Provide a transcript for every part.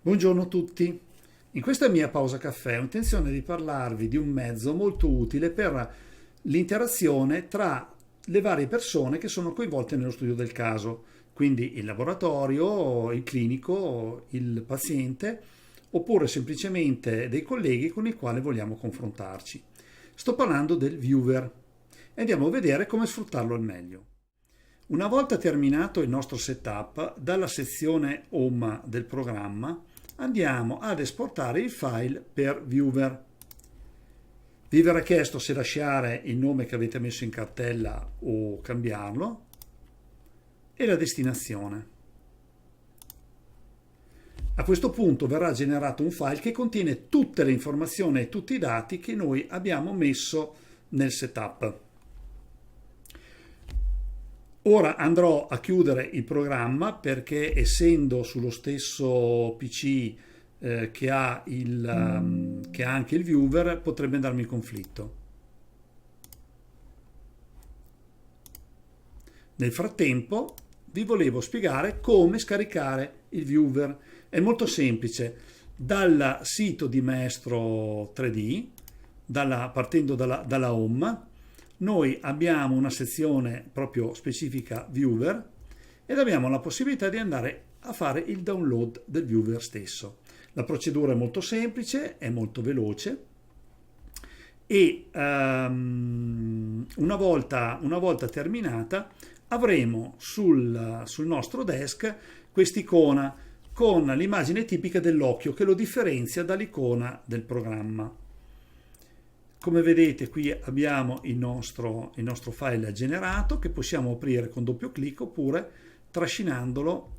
Buongiorno a tutti. In questa mia pausa caffè ho intenzione di parlarvi di un mezzo molto utile per l'interazione tra le varie persone che sono coinvolte nello studio del caso, quindi il laboratorio, il clinico, il paziente, oppure semplicemente dei colleghi con i quali vogliamo confrontarci. Sto parlando del viewer e andiamo a vedere come sfruttarlo al meglio. Una volta terminato il nostro setup, dalla sezione Home del programma andiamo ad esportare il file per viewer. Vi verrà chiesto se lasciare il nome che avete messo in cartella o cambiarlo e la destinazione. A questo punto verrà generato un file che contiene tutte le informazioni e tutti i dati che noi abbiamo messo nel setup. Ora andrò a chiudere il programma perché essendo sullo stesso PC che ha anche il viewer potrebbe darmi conflitto. Nel frattempo vi volevo spiegare come scaricare il viewer. È molto semplice. Dal sito di Maestro 3D, partendo dalla home, noi abbiamo una sezione proprio specifica viewer ed abbiamo la possibilità di andare a fare il download del viewer stesso. La procedura è molto semplice, è molto veloce e una volta terminata avremo sul nostro desk quest'icona con l'immagine tipica dell'occhio che lo differenzia dall'icona del programma. Come vedete qui abbiamo il nostro file generato che possiamo aprire con doppio clic oppure trascinandolo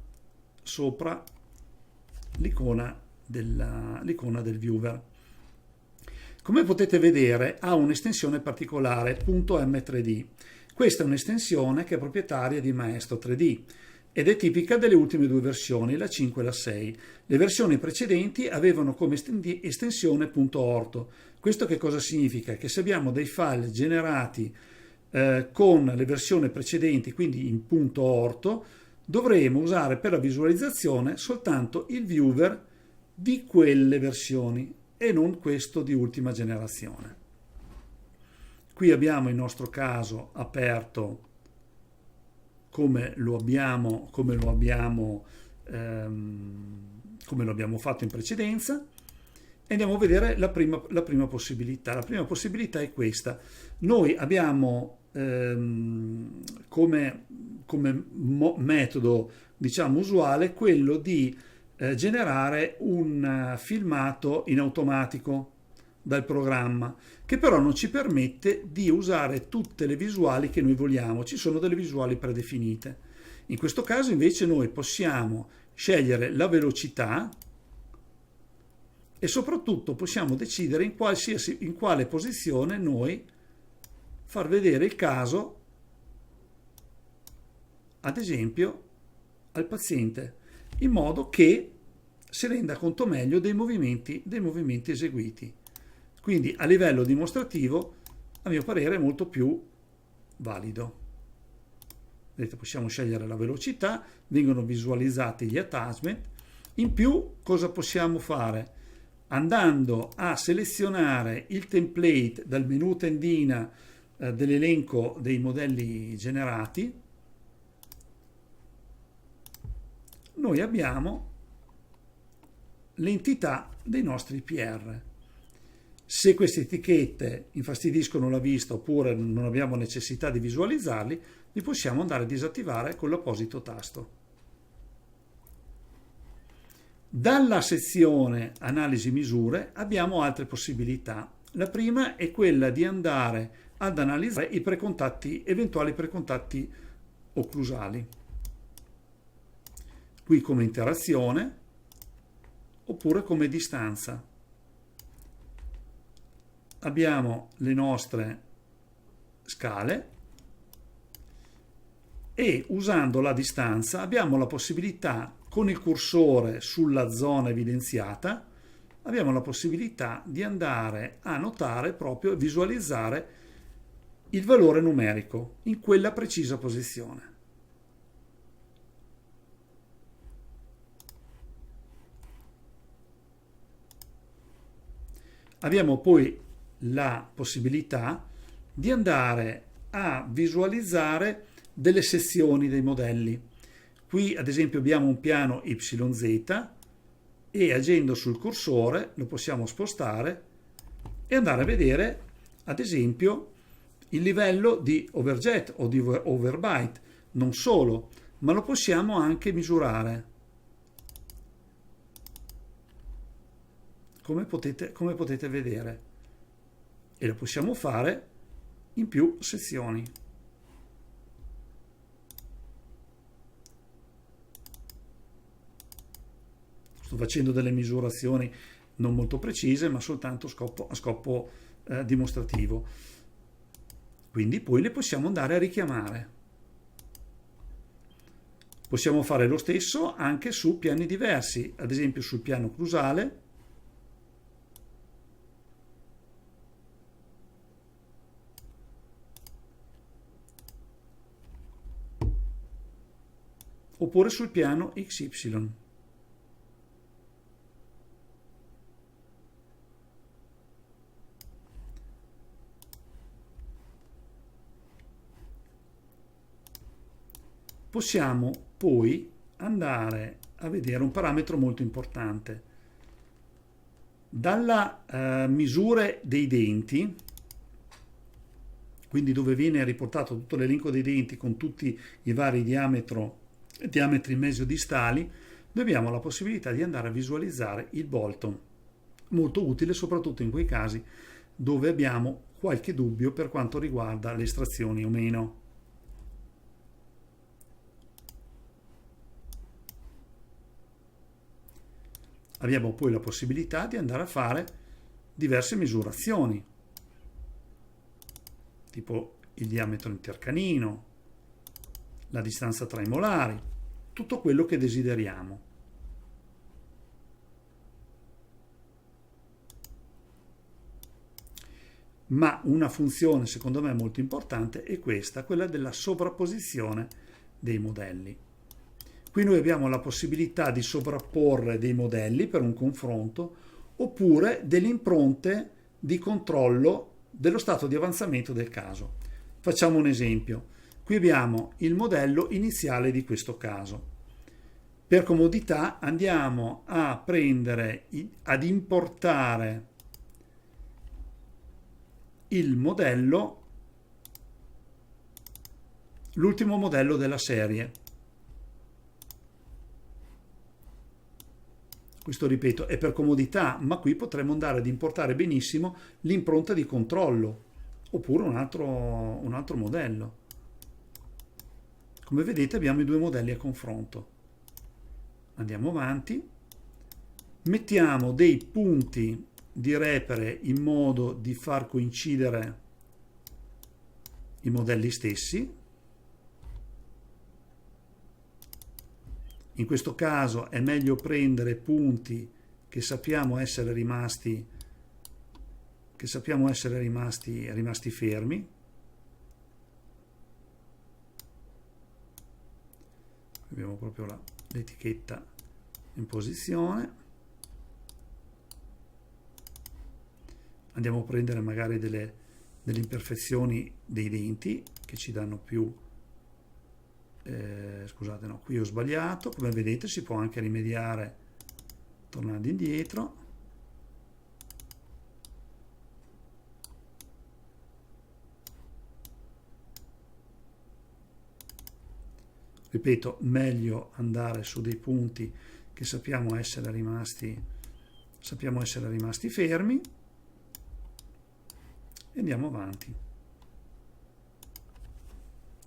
sopra l'icona del viewer. Come potete vedere ha un'estensione particolare, .m3d. Questa è un'estensione che è proprietaria di Maestro 3D ed è tipica delle ultime due versioni, la 5 e la 6. Le versioni precedenti avevano come estensione .orto. Questo che cosa significa? Che se abbiamo dei file generati con le versioni precedenti, quindi in .orto, dovremo usare per la visualizzazione soltanto il viewer di quelle versioni e non questo di ultima generazione. Qui abbiamo il nostro caso aperto come lo abbiamo fatto in precedenza e andiamo a vedere la prima possibilità. La prima possibilità è questa. Noi abbiamo come metodo diciamo usuale quello di generare un filmato in automatico dal programma, che però non ci permette di usare tutte le visuali che noi vogliamo. Ci sono delle visuali predefinite. In questo caso invece noi possiamo scegliere la velocità e soprattutto possiamo decidere in quale posizione noi far vedere il caso, ad esempio, al paziente, in modo che si renda conto meglio dei movimenti eseguiti. Quindi a livello dimostrativo, a mio parere, è molto più valido. Vedete, possiamo scegliere la velocità, vengono visualizzati gli attachment. In più, cosa possiamo fare? Andando a selezionare il template dal menu tendina dell'elenco dei modelli generati, noi abbiamo l'entità dei nostri PR. Se queste etichette infastidiscono la vista oppure non abbiamo necessità di visualizzarli, li possiamo andare a disattivare con l'apposito tasto. Dalla sezione analisi misure abbiamo altre possibilità. La prima è quella di andare ad analizzare eventuali precontatti occlusali. Qui come interazione oppure come distanza. Abbiamo le nostre scale e usando la distanza abbiamo la possibilità, con il cursore sulla zona evidenziata, abbiamo la possibilità di andare a notare proprio e visualizzare il valore numerico in quella precisa posizione. Abbiamo poi la possibilità di andare a visualizzare delle sezioni dei modelli. Qui ad esempio abbiamo un piano YZ e agendo sul cursore lo possiamo spostare e andare a vedere ad esempio il livello di overjet o di overbite. Non solo, ma lo possiamo anche misurare. Come potete vedere, e lo possiamo fare in più sezioni. Sto facendo delle misurazioni non molto precise, ma soltanto a scopo dimostrativo. Quindi poi le possiamo andare a richiamare. Possiamo fare lo stesso anche su piani diversi, ad esempio sul piano crusale. Oppure sul piano XY. Possiamo poi andare a vedere un parametro molto importante. Dalla misure dei denti, quindi dove viene riportato tutto l'elenco dei denti con tutti i vari diametri mesiodistali, noi abbiamo la possibilità di andare a visualizzare il Bolton, molto utile soprattutto in quei casi dove abbiamo qualche dubbio per quanto riguarda le estrazioni o meno. Abbiamo poi la possibilità di andare a fare diverse misurazioni, tipo il diametro intercanino, la distanza tra i molari, tutto quello che desideriamo. Ma una funzione secondo me molto importante è questa, quella della sovrapposizione dei modelli. Qui noi abbiamo la possibilità di sovrapporre dei modelli per un confronto oppure delle impronte di controllo dello stato di avanzamento del caso. Facciamo un esempio. Qui abbiamo il modello iniziale di questo caso. Per comodità andiamo a ad importare il modello, l'ultimo modello della serie. Questo, ripeto, è per comodità, ma qui potremmo andare ad importare benissimo l'impronta di controllo oppure un altro modello. Come vedete abbiamo i due modelli a confronto. Andiamo avanti, mettiamo dei punti di repere in modo di far coincidere i modelli stessi. In questo caso è meglio prendere punti che sappiamo essere rimasti fermi. Abbiamo proprio l'etichetta in posizione. Andiamo a prendere magari delle imperfezioni dei denti che ci danno più. Scusate, no, qui ho sbagliato. Come vedete si può anche rimediare tornando indietro. Ripeto, meglio andare su dei punti che sappiamo essere rimasti fermi e andiamo avanti.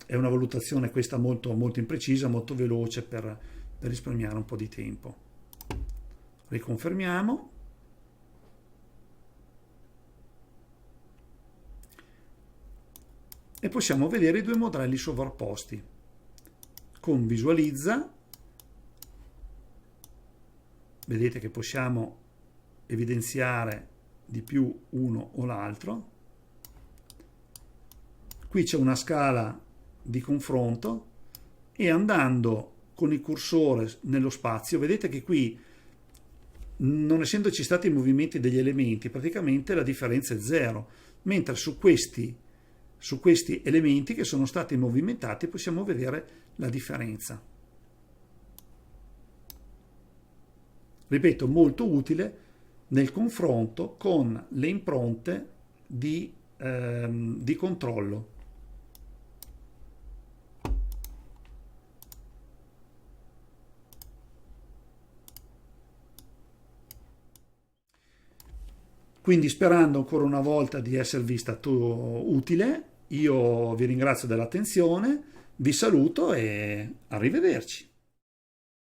È una valutazione questa molto, molto imprecisa, molto veloce per risparmiare un po' di tempo. Riconfermiamo. E possiamo vedere i due modelli sovrapposti. Con visualizza, vedete che possiamo evidenziare di più uno o l'altro. Qui c'è una scala di confronto e andando con il cursore nello spazio, vedete che qui non essendoci stati i movimenti degli elementi, praticamente la differenza è zero, mentre su questi elementi che sono stati movimentati possiamo vedere la differenza. Ripeto, molto utile nel confronto con le impronte di controllo. Quindi, sperando ancora una volta di esservi stato utile, io vi ringrazio dell'attenzione, vi saluto e arrivederci.